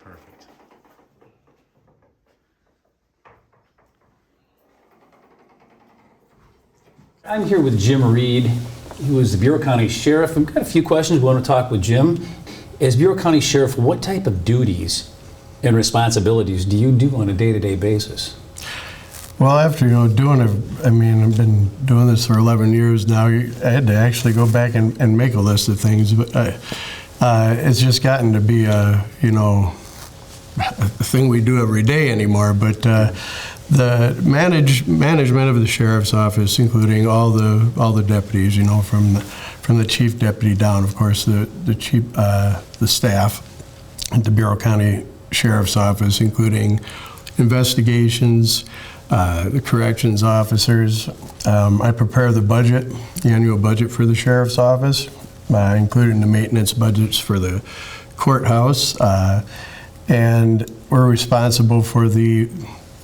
Perfect. I'm here with Jim Reed, who is the Bureau County Sheriff. We've got a few questions we want to talk with Jim. As Bureau County Sheriff, what type of duties and responsibilities do you do on a day-to-day basis? Well, after doing it, I've been doing this for 11 years now. I had to actually go back and make a list of things, but it's just gotten to be a thing we do every day anymore. But the management of the sheriff's office, including all the deputies, from the chief deputy down, of course, the staff at the Bureau County Sheriff's Office, including investigations, the corrections officers. I prepare the annual budget for the sheriff's office, including the maintenance budgets for the courthouse, and we're responsible for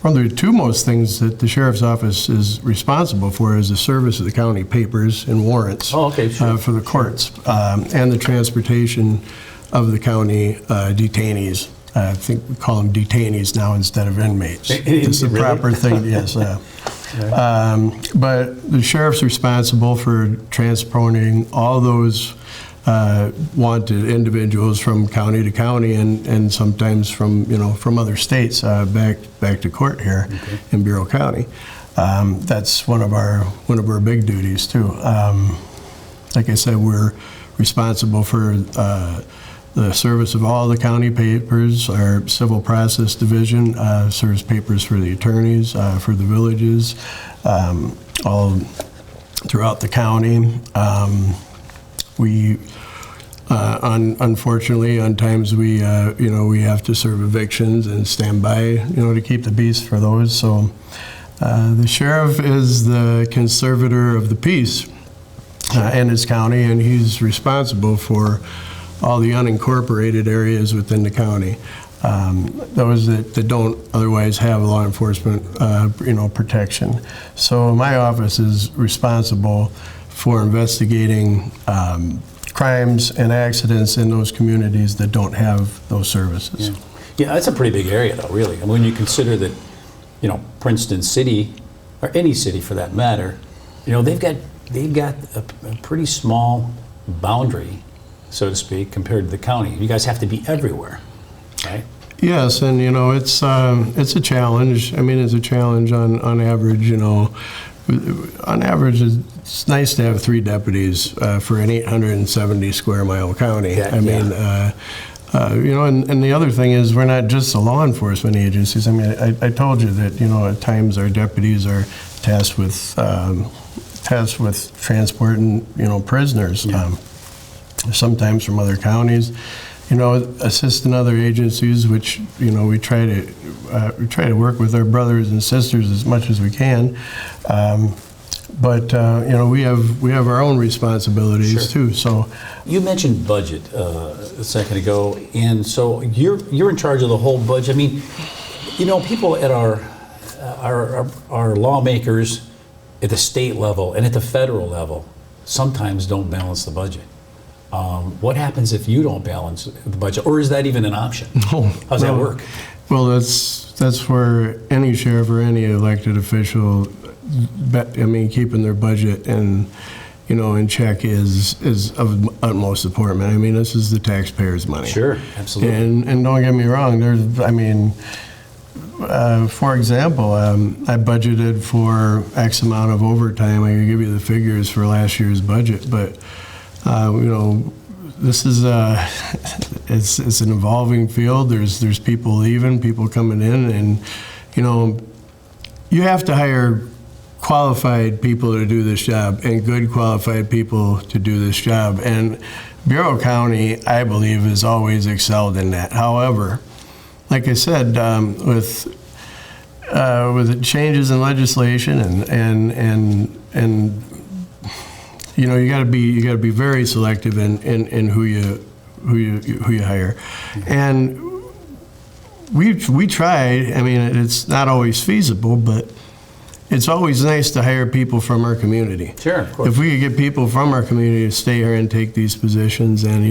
one of the two most things that the sheriff's office is responsible for is the service of the county papers and warrants for the courts, and the transportation of the county detainees. I think we call them detainees now instead of inmates. It's the proper thing, yes. But the sheriff's responsible for transporting all those wanted individuals from county to county and sometimes from other states back to court here in Bureau County. That's one of our big duties too. Like I said, we're responsible for the service of all the county papers. Our civil process division serves papers for the attorneys, for the villages, all throughout the county. Unfortunately, on times we have to serve evictions and stand by, to keep the peace for those. So the sheriff is the conservator of the peace in his county, and he's responsible for all the unincorporated areas within the county, those that don't otherwise have law enforcement, protection. So my office is responsible for investigating crimes and accidents in those communities that don't have those services. Yeah, that's a pretty big area, though, really. When you consider that, Princeton City, or any city for that matter, they've got a pretty small boundary, so to speak, compared to the county. You guys have to be everywhere, right? Yes, and it's a challenge. It's a challenge on average. On average, it's nice to have 3 deputies for an 870 square mile county. And the other thing is we're not just the law enforcement agencies. I told you that at times our deputies are tasked with transporting prisoners. Sometimes from other counties, assisting other agencies, which we try to work with our brothers and sisters as much as we can. But we have our own responsibilities too. So you mentioned budget a second ago, and so you're in charge of the whole budget. People at our lawmakers at the state level and at the federal level sometimes don't balance the budget. What happens if you don't balance the budget, or is that even an option? How's that work? Well, that's where any sheriff or any elected official, keeping their budget and in check is of utmost importance. This is the taxpayers' money. Sure, absolutely. And don't get me wrong. For example, I budgeted for X amount of overtime. I can give you the figures for last year's budget, but this is it's an evolving field. There's people leaving, people coming in, and you have to hire qualified people to do this job and good qualified people to do this job. And Bureau County, I believe, has always excelled in that. However, like I said, with the changes in legislation and you got to be very selective in who you hire, and we tried. It's not always feasible, but it's always nice to hire people from our community. Sure, of course. If we could get people from our community to stay here and take these positions, and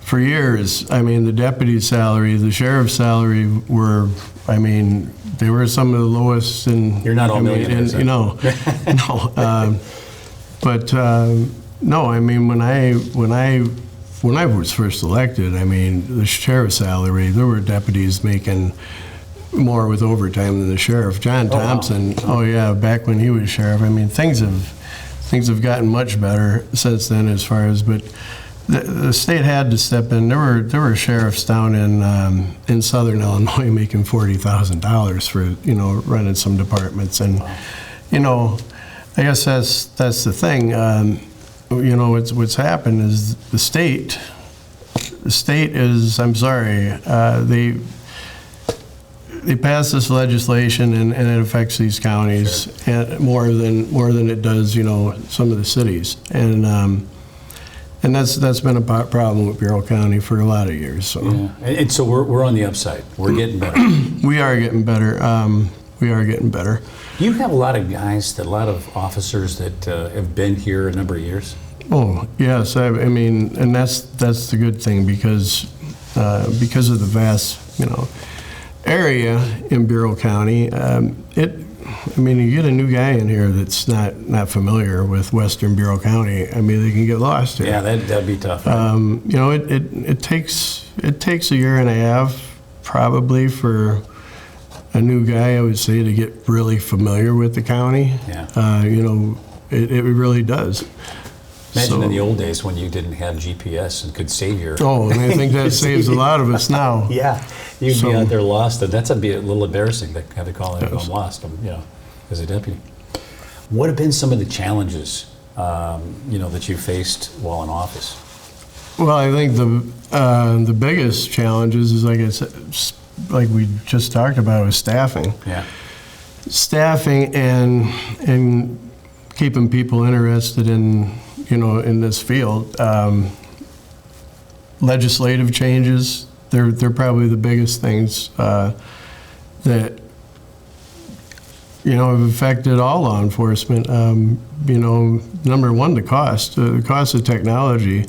for years, I mean, the deputy's salary, the sheriff's salary were, I mean, they were some of the lowest in. You're not all millionaires, You know, no. But no, I mean, when I was first elected, I mean, the sheriff's salary, there were deputies making more with overtime than the sheriff. John Thompson, wow. oh yeah, back when he was sheriff. I mean, things have gotten much better since then, as far as, but the state had to step in. There were sheriffs down in Southern Illinois making $40,000 for, you know, running some departments, and you know, I guess that's the thing. You know, what's happened is the state is, I'm sorry, they passed this legislation and it affects these counties and more than it does, you know, some of the cities, and that's been a problem with Bureau County for a lot of years. So Yeah. And so we're on the upside. We're getting better. we are getting better. We are getting better. You have a lot of guys, a lot of officers that have been here a number of years. Oh yes, I mean, and that's the good thing, because of the vast, you know, area in Bureau County. I mean, you get a new guy in here that's not familiar with Western Bureau County, I mean, they can get lost here. Yeah, that'd be tough. Right? You know, it takes a year and a half probably for a new guy, I would say, to get really familiar with the county. Yeah. You know, it really does. Imagine So- in the old days when you didn't have GPS and could save your. Oh, and I think that saves a lot of us now. Yeah, you'd So- be out there lost, and that'd be a little embarrassing to have to call it, Yes. I'm lost, you know, as a deputy. What have been some of the challenges, you know, that you faced while in office? Well, I think the biggest challenges is, like I said, like we just talked about, was staffing. Yeah. Staffing and keeping people interested in, you know, in this field. Legislative changes, they're probably the biggest things that, you know, have affected all law enforcement. You know, number one, the cost of technology,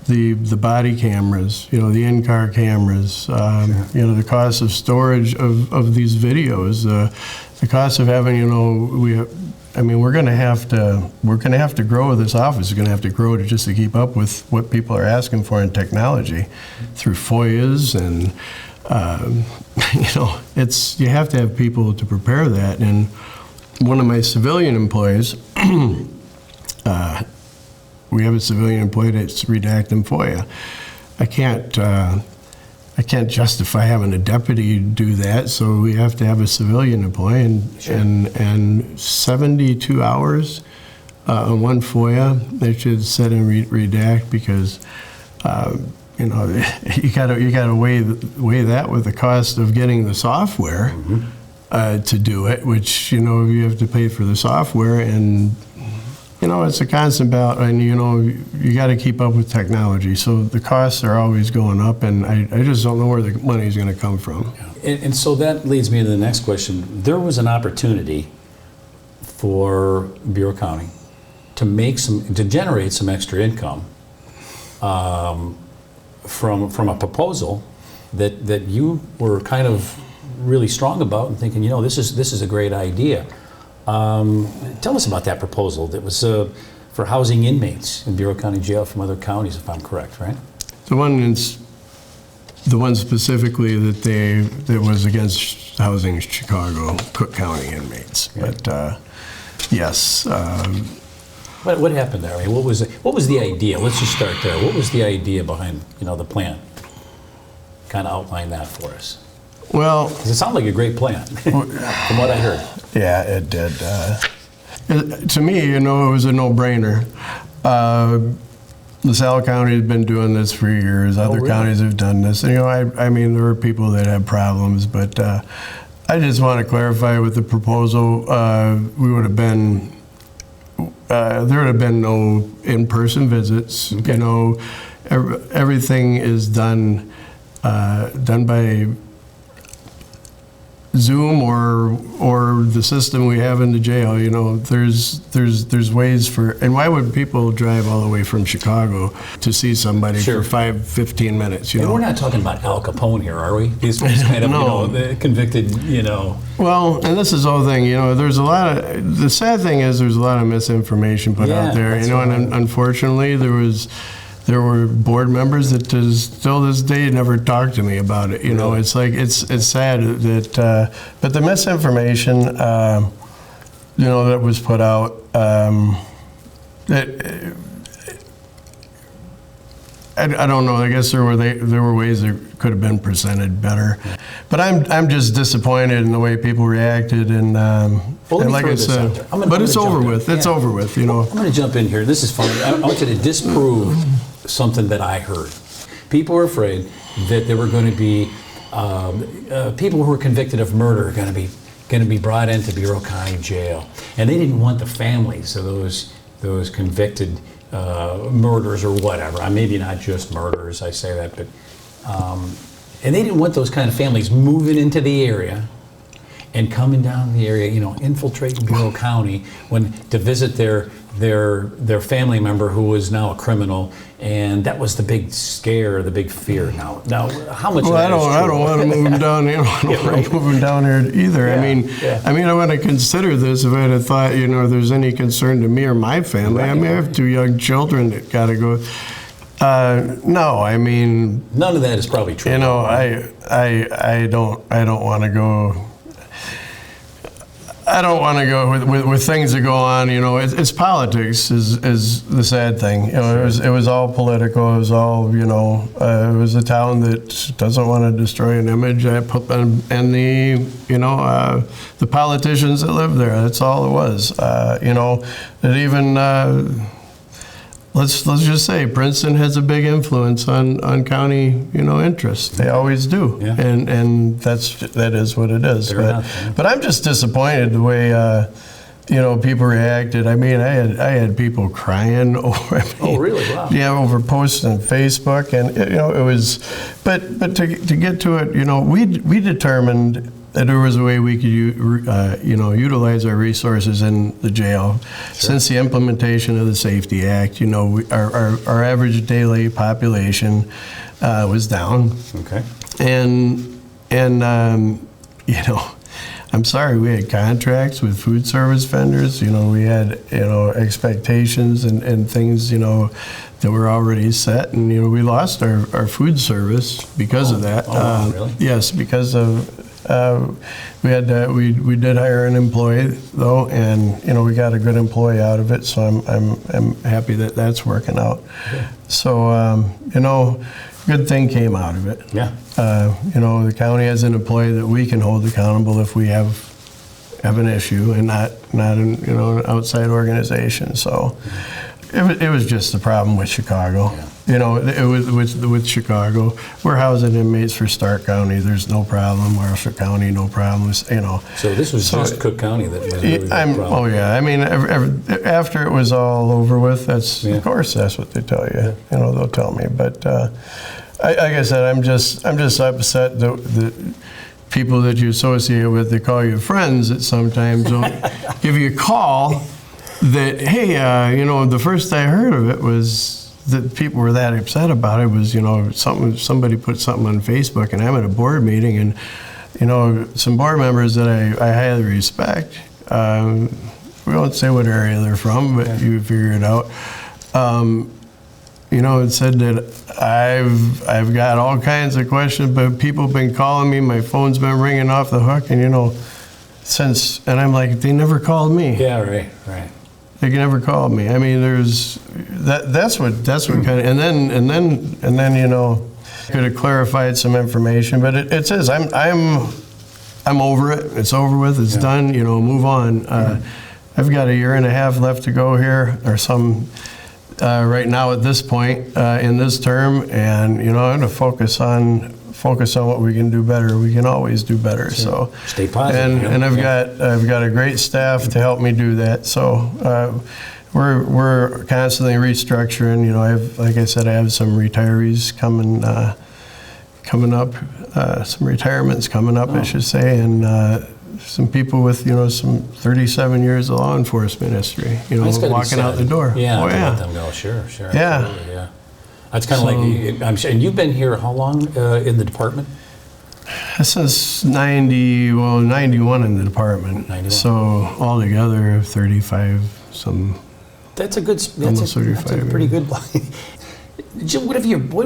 the body cameras, you know, the in-car cameras, you know, the cost of storage of these videos, the cost of having, you know, I mean, we're going to have to grow. This office is going to have to grow just to keep up with what people are asking for in technology through FOIAs, and you know, you have to have people to prepare that. And one of my civilian employees, we have a civilian employee that's redacting FOIA. I can't justify having a deputy do that, so we have to have a civilian employee, and 72 hours on one FOIA, they should set and redact, because you know, you gotta weigh that with the cost of getting the software to do it, which, you know, you have to pay for the software, and you know, it's a constant battle, and you know, you got to keep up with technology. So the costs are always going up, and I just don't know where the money's going to come from. And so that leads me to the next question. There was an opportunity for Bureau County to generate some extra income from a proposal that you were kind of really strong about, and thinking, you know, this is a great idea. Tell us about that proposal that was for housing inmates in Bureau County Jail from other counties, if I'm correct, right? The one specifically that was against housing Chicago, Cook County inmates. Yeah. But yes. What happened there? I mean, what was the idea? Let's just start there. What was the idea behind, you know, the plan? Kind of outline that for us. Well, Because it sounded like a great plan, from what I heard. yeah, it did. To me, you know, it was a no-brainer. LaSalle County has been doing this for years. Other really? counties have done this. You know, I mean, there were people that had problems, but I just want to clarify with the proposal, we would have been, there would have been no in-person visits. Okay. You know, everything is done by Zoom or the system we have in the jail. You know, there's ways for. And why would people drive all the way from Chicago to see somebody Sure. for 15 minutes? You And know, we're not talking about Al Capone here, are we? These kind of, No. the convicted, Well, and this is the whole thing, you know, there's a lot of, the sad thing is there's a lot of misinformation put Yeah, out there, that's you know, right. and unfortunately there were board members that still this day never talked to me about it, you know, Really? it's like, it's sad that, but the misinformation, you know, that was put out, that, I don't know. I guess there were ways that could have been presented better, but I'm just disappointed in the way people reacted, and let me like throw I this said, out there. I'm but gonna it's jump over in. with. It's Yeah. over with. You know. I'm going to jump in here. This is funny. I want you to disprove something that I heard. People were afraid that there were going to be people who were convicted of murder going to be brought into Bureau County Jail, and they didn't want the families of those convicted murders or whatever. Maybe not just murders. I say that, but and they didn't want those kind of families moving into the area and coming down the area, infiltrating Bureau County to visit their family member who was now a criminal, and that was the big scare, the big fear. Now, how much? Well, of that is I true? don't want to move them down. I don't want to move them down here either. Yeah. I want to consider this if I'd have thought, there's any concern to me or my family. Right. I have 2 young children that got to go. No, None of that is probably true. I don't want to go. I don't want to go with things that go on. It's politics is the sad thing. It was all political. It was all it was a town that doesn't want to destroy an image. And the politicians that live there. That's all it was. That even. Let's just say Princeton has a big influence on county, interests. They always do, Yeah. and that is what it is. Fair enough, yeah. But I'm just disappointed the way people reacted. I had people crying over. Oh, really? Wow. Yeah, over posts on Facebook, and it was. But to get to it, we determined that there was a way we could, utilize our resources in the jail. Sure. Since the implementation of the Safety Act, our average daily population was down. Okay. And I'm sorry, we had contracts with food service vendors. We had, expectations and things, that were already set, and we lost our food service because of that. Oh, really? Yes, because of. We did hire an employee though, and we got a good employee out of it. So I'm happy that that's working out. Yeah. So good thing came out of it. Yeah. The county has an employee that we can hold accountable if we have an issue, and not an outside organization. So it was just the problem with Chicago. Yeah. It was with Chicago. We're housing inmates for Stark County. There's no problem. Marshall County, no problems. So this was just Cook County that was really the problem. Oh yeah. After it was all over with, of course that's what they tell you. Yeah. They'll tell me. But like I said, I'm just upset that the people that you associate with, they call you friends, that sometimes don't give you a call. That hey, the first I heard of it was that people were that upset about it was somebody put something on Facebook, and I'm at a board meeting, and some board members that I highly respect. We won't say what area they're from, but you figure it out. It said that I've got all kinds of questions, but people have been calling me. My phone's been ringing off the hook, and and I'm like, they never called me. Yeah, right. They never called me. There's that's what kind of, and then could have clarified some information, but it says I'm over it. It's over with. It's done. Move on. I've got 1.5 years left to go here, or some right now at this point in this term, and I'm going to focus on what we can do better. We can always do better. Sure. So stay positive. And I've got a great staff to help me do that. So we're constantly restructuring. Like I said, I have some retirees coming coming up, some retirements coming up, I should say, and some people with, some 37 years of law enforcement history, That's gotta be walking out sad. the door. Yeah, Oh, to yeah. let them go. Sure. Yeah. Absolutely, yeah. That's kind of like, I'm sure, and you've been here how long in the department? Since 91 in the department. 91. So altogether, 35, some. That's a good, Almost that's a 35, pretty good. Jim, what have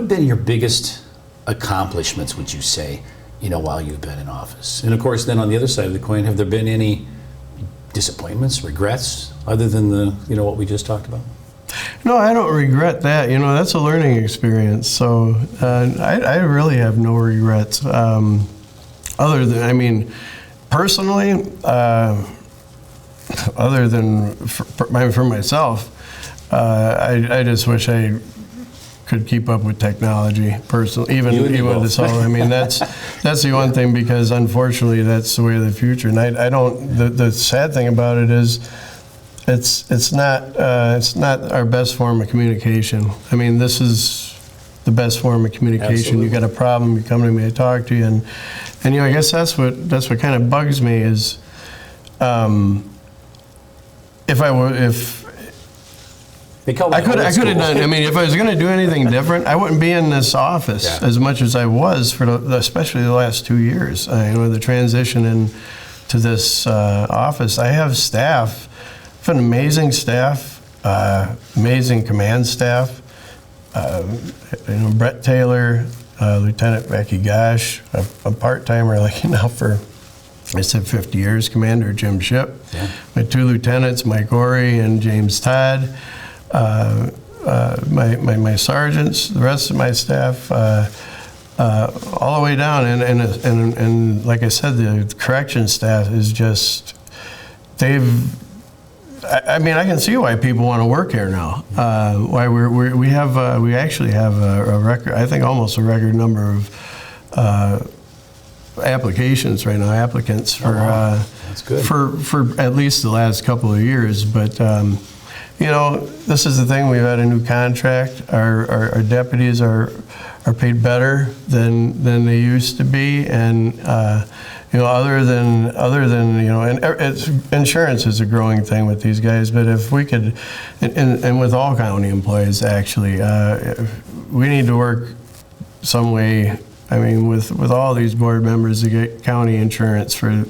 been your biggest accomplishments, would you say, while you've been in office? And of course, then on the other side of the coin, have there been any disappointments, regrets, other than what we just talked about? No, I don't regret that. That's a learning experience. So I really have no regrets. Other than, personally, other than for myself, I just wish I could keep up with technology personally, even with this whole. That's the one thing, because unfortunately that's the way of the future. And I don't. The sad thing about it is, it's not our best form of communication. This is the best form of communication. Absolutely. You got a problem, you come to me, I talk to you, and I guess that's what kind of bugs me is, if They call I that could old have school. done. If I was going to do anything different, I wouldn't be in this office as much as I was especially the last 2 years. The transition into this office. I have staff, an amazing staff, amazing command staff. Brett Taylor, Lieutenant Becky Gosh, a part-timer for, I said 50 years, Commander Jim Shipp. Yeah. My 2 lieutenants, Mike Orey and James Todd. My sergeants, the rest of my staff, all the way down, and like I said, the correction staff is just, I can see why people want to work here now. Why we actually have a record, I think almost a record number of applications right now, applicants for That's good. for at least the last couple of years. But this is the thing. We've had a new contract. Our deputies are paid better than they used to be, and other than and insurance is a growing thing with these guys. But if we could, and with all county employees actually, we need to work some way. With all these board members to get county insurance for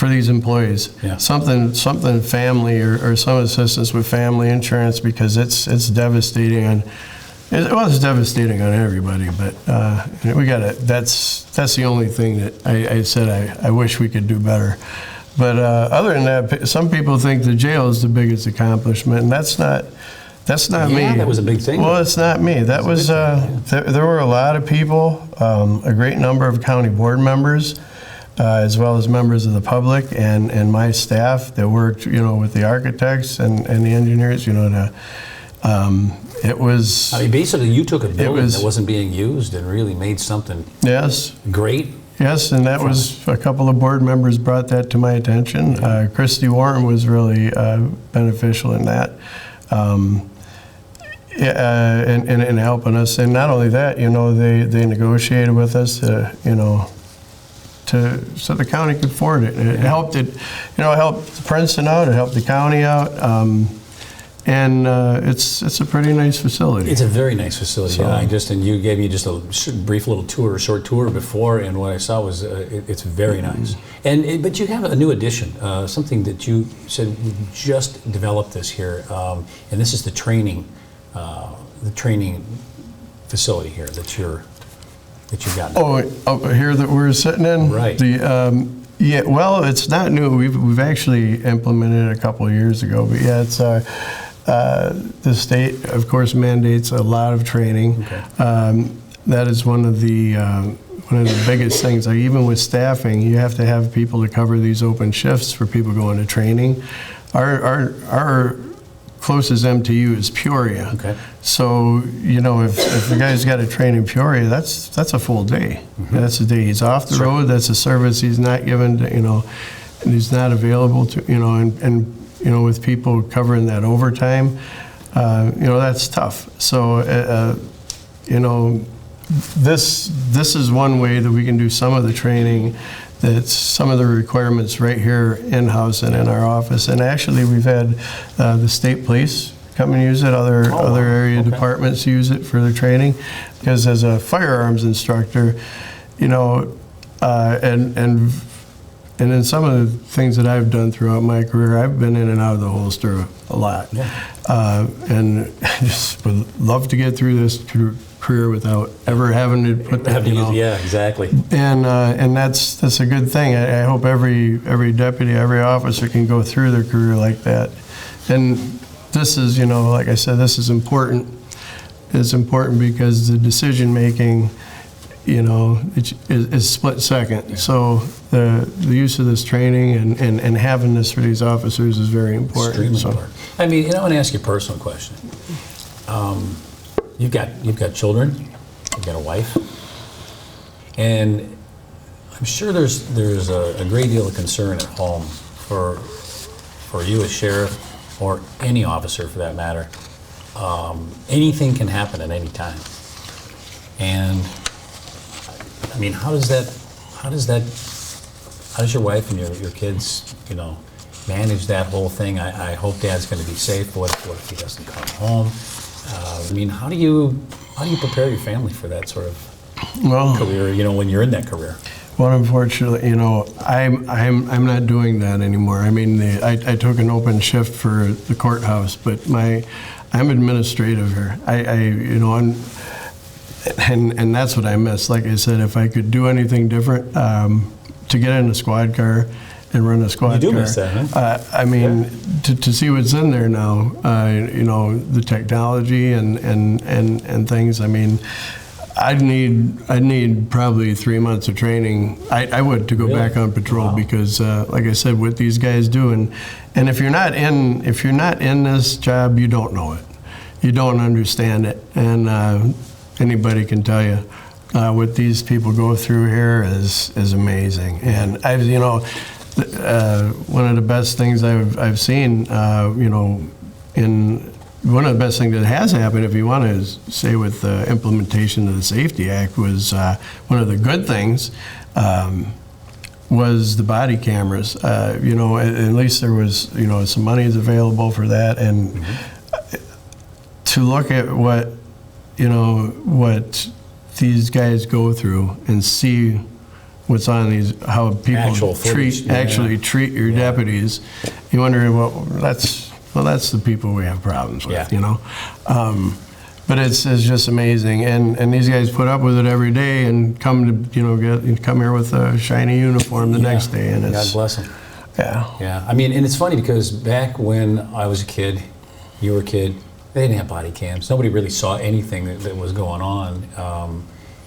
these employees. Yeah. Something family or some assistance with family insurance, because it's devastating it's devastating on everybody, but we got to. That's the only thing that I said I wish we could do better. But other than that, some people think the jail is the biggest accomplishment, and that's not me. Yeah, that was a big thing. Well, it's not me. That was there were a lot of people, a great number of county board members, as well as members of the public and my staff that worked, with the architects and the engineers, it was. Basically, you took a building that wasn't being used and really made something great. Yes, and that was a couple of board members brought that to my attention. Christy Warren was really beneficial in that. And helping us, and not only that, they negotiated with us, so the county could afford it. It helped it helped Princeton out, it helped the county out, and it's a pretty nice facility. It's a very nice facility. So, and you gave me just a brief little tour, a short tour before, and what I saw was it's very nice. But you have a new addition, something that you said we just developed this here, and this is the training facility here that you've got. Oh, here that we're sitting in? Right. Well, it's not new. We've actually implemented it a couple of years ago, but yeah, it's the state, of course, mandates a lot of training. Okay. That is one of the biggest things. Like, even with staffing, you have to have people to cover these open shifts for people going to training. Our closest MTU is Peoria. Okay. So, if the guy's got to train in Peoria, that's a full day. Mm-hmm. That's a day he's off the road. That's a service he's not given to, and he's not available to, and with people covering that overtime, that's tough. So, this is one way that we can do some of the training, that's some of the requirements right here in-house and in our office. And actually, we've had the state police come and use it, other area departments use it for their training. Because as a firearms instructor, you know, and in some of the things that I've done throughout my career, I've been in and out of the holster a lot. Yeah. And I just would love to get through this career without ever having to put that, you know. Yeah, exactly. And that's a good thing. I hope every deputy, every officer can go through their career like that. And this is, you know, like I said, this is important. It's important because the decision making, you know, is split second. Yeah. So the use of this training and having this for these officers is very important. Extremely important. I mean, and I want to ask you a personal question. You've got children, you've got a wife, and I'm sure there's a great deal of concern at home for you as sheriff or any officer for that matter. Anything can happen at any time, and I mean, how does your wife and your kids, you know, manage that whole thing? I hope Dad's going to be safe. What if he doesn't come home? I mean, how do you prepare your family for that sort of career? You know, when you're in that career. Well, unfortunately, you know, I'm not doing that anymore. I mean, I took an open shift for the courthouse, but I'm administrative here. You know, and that's what I miss. Like I said, if I could do anything different, to get in a squad car and run a squad car. You do miss that, huh? I mean, to see what's in there now, you know, the technology and things. I mean, I'd need probably 3 months of training. I would to go back on patrol because, like I said, what these guys do, and if you're not in this job, you don't know it. You don't understand it, and anybody can tell you what these people go through here is amazing. And you know, one of the best things I've seen, you know, one of the best things that has happened, if you want to say with the implementation of the Safety Act, was one of the good things was the body cameras. You know, at least there was, you know, some money is available for that, and to look at what, you know, what these guys go through and see what's on these, how people treat your deputies, you wonder, well, that's the people we have problems with, you know. But it's just amazing, and these guys put up with it every day and come here with a shiny uniform the next day, and it's, God bless them. Yeah. I mean, and it's funny because back when I was a kid, you were a kid, they didn't have body cams. Nobody really saw anything that was going on.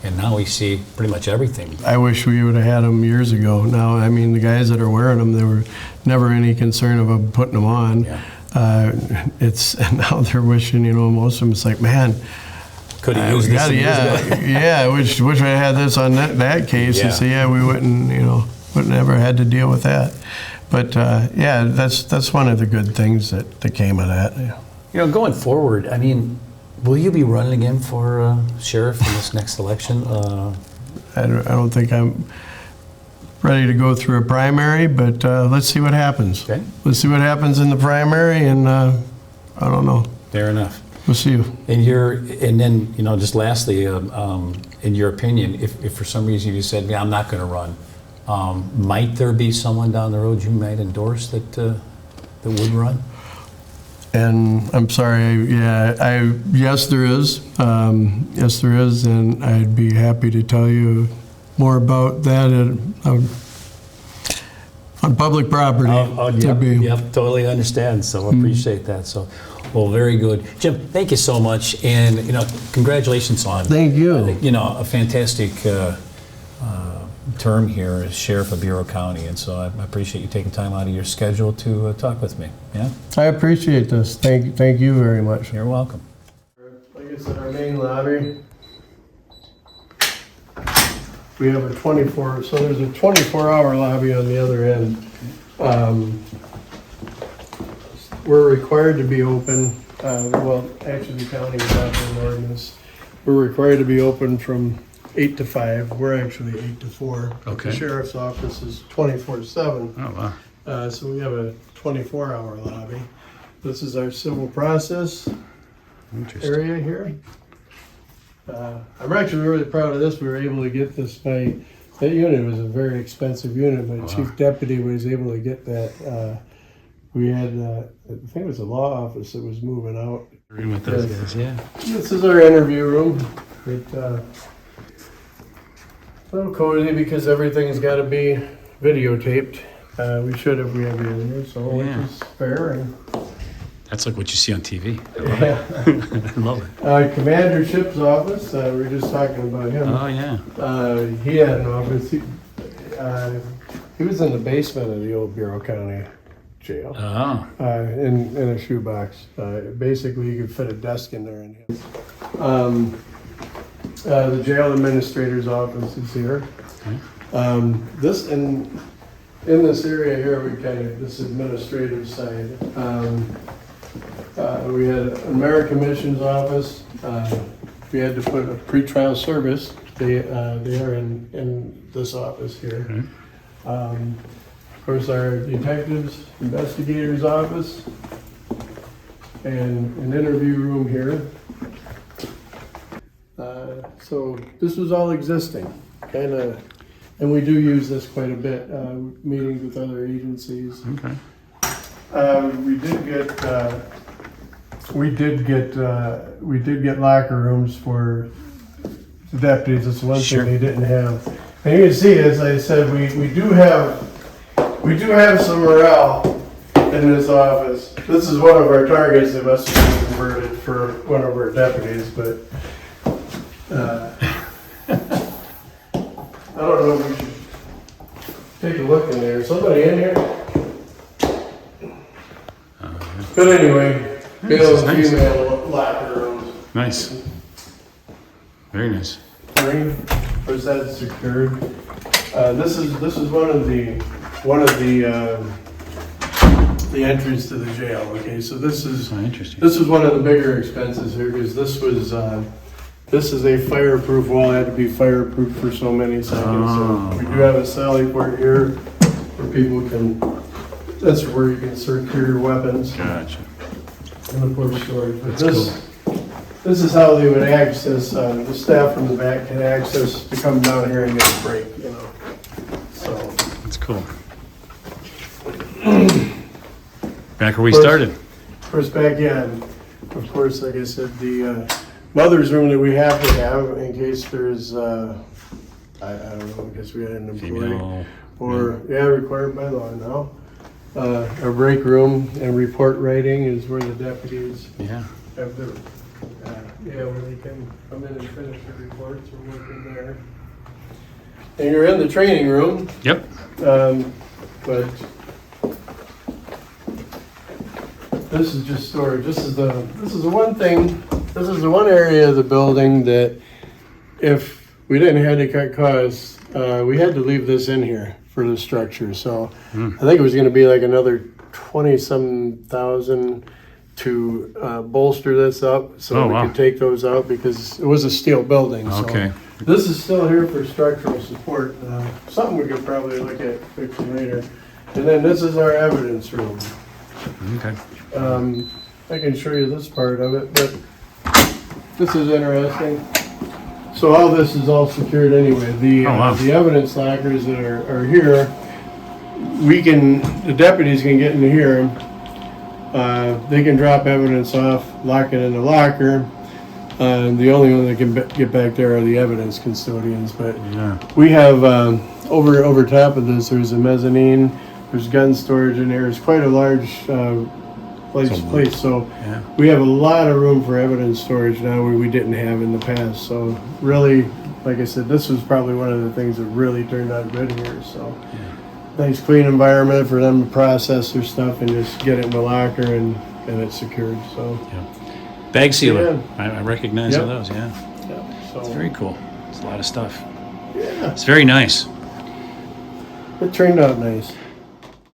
And now we see pretty much everything. I wish we would have had them years ago. Now, I mean, the guys that are wearing them, there were never any concern about putting them on. Yeah. And now they're wishing, you know, most of them, it's like, man, could have used this years ago. I wish we had this on that case. And say, we wouldn't ever had to deal with that. But that's one of the good things that came of that. Yeah. You know, going forward, I mean, will you be running again for sheriff in this next election? I don't think I'm ready to go through a primary, but let's see what happens. Okay. Let's see what happens in the primary, and I don't know. Fair enough. We'll see you. And then, you know, just lastly, in your opinion, if for some reason you said, I'm not going to run, might there be someone down the road you might endorse that would run? And I'm sorry, yes, there is. Yes, there is, and I'd be happy to tell you more about that on public property. Yep, totally understand. So appreciate that. So, well, very good, Jim. Thank you so much, and you know, congratulations on. Thank you. You know, a fantastic term here as sheriff of Bureau County, and so I appreciate you taking time out of your schedule to talk with me. Yeah. I appreciate this. Thank you very much. You're welcome. Like I said, our main lobby. We have a 24, so there's a 24-hour lobby on the other end. We're required to be open. Well, actually, the county has an ordinance we're required to be open from 8 to 5. We're actually 8 to 4. Okay. The sheriff's office is 24/7. Oh, wow. So we have a 24-hour lobby. This is our civil process Interesting. area here. I'm actually really proud of this. We were able to get this by, that unit was a very expensive unit, but Wow. Chief Deputy was able to get that. We had, I think it was the law office that was moving out. Agreeing with those guys, yeah. This is our interview room. It's a little cozy because everything's got to be videotaped. We should if we have you in here, so Yeah. which is fair. And, That's like what you see on TV. yeah. I love it. Commander Ship's office. We were just talking about him. Oh, yeah. He had an office. He was in the basement of the old Bureau County Jail. Oh, In a shoebox. Basically, you could fit a desk in there. The jail administrator's office is here. This in this area here, we kind of this administrative side. We had an American Missions office. We had to put a pretrial service. They are in this office here. Of course, our detectives, investigators office, and an interview room here. So this was all existing, kind of, and we do use this quite a bit. Meetings with other agencies. okay. We did get locker rooms for the deputies. That's one Sure. thing they didn't have. And you can see, as I said, we do have some morale in this office. This is one of our targets that must have been converted for one of our deputies, but I don't know if we should take a look in there. Somebody in here? But anyway, male is and nice. female locker rooms. Nice. Very nice. Green, or is that secured? This is one of the entries to the jail. Okay, so this is Oh, interesting. one of the bigger expenses here because this is a fireproof wall. It had to be fireproof for so many seconds. Oh. So we do have a sally port here where people can. That's where you can secure your weapons. Gotcha. And of course storage. But That's this is how they would access, the staff from the back can access to come down here and get a break, you know. So. That's cool. Back where we First- started. First back in, of course, like I said, the mother's room that we have to have in case there's, I don't know, I guess we had an employee. Female. Or, yeah, required by law now. Our break room and report writing is where the deputies Yeah. have their, where they can come in and finish their reports or work in there. And you're in the training room, Yep. but this is just storage. This is the one area of the building that if we didn't have to cut costs, we had to leave this in here for the structure. So I think it was gonna be like another 20-some thousand to bolster this up so Oh, we wow. could take those out because it was a steel building. So Okay. this is still here for structural support. Something we could probably look at fixing later. And then this is our evidence room. Okay. I can show you this part of it, but this is interesting. So all this is all secured anyway. The Oh, wow. the evidence lockers that are here, the deputies can get in here. They can drop evidence off, lock it in the locker. The only one that can get back there are the evidence custodians. But Yeah. we have over top of this, there's a mezzanine. There's gun storage in there. It's quite a large place. So Yeah. we have a lot of room for evidence storage now where we didn't have in the past. So really, like I said, this was probably one of the things that really turned out good here. So nice clean environment for them to process their stuff and just get it in the locker and it's secured. So Bag sealer. Yeah. I recognize Yep. all those, yeah. yeah, so It's very cool. It's a lot of stuff. yeah, It's very nice. it turned out nice.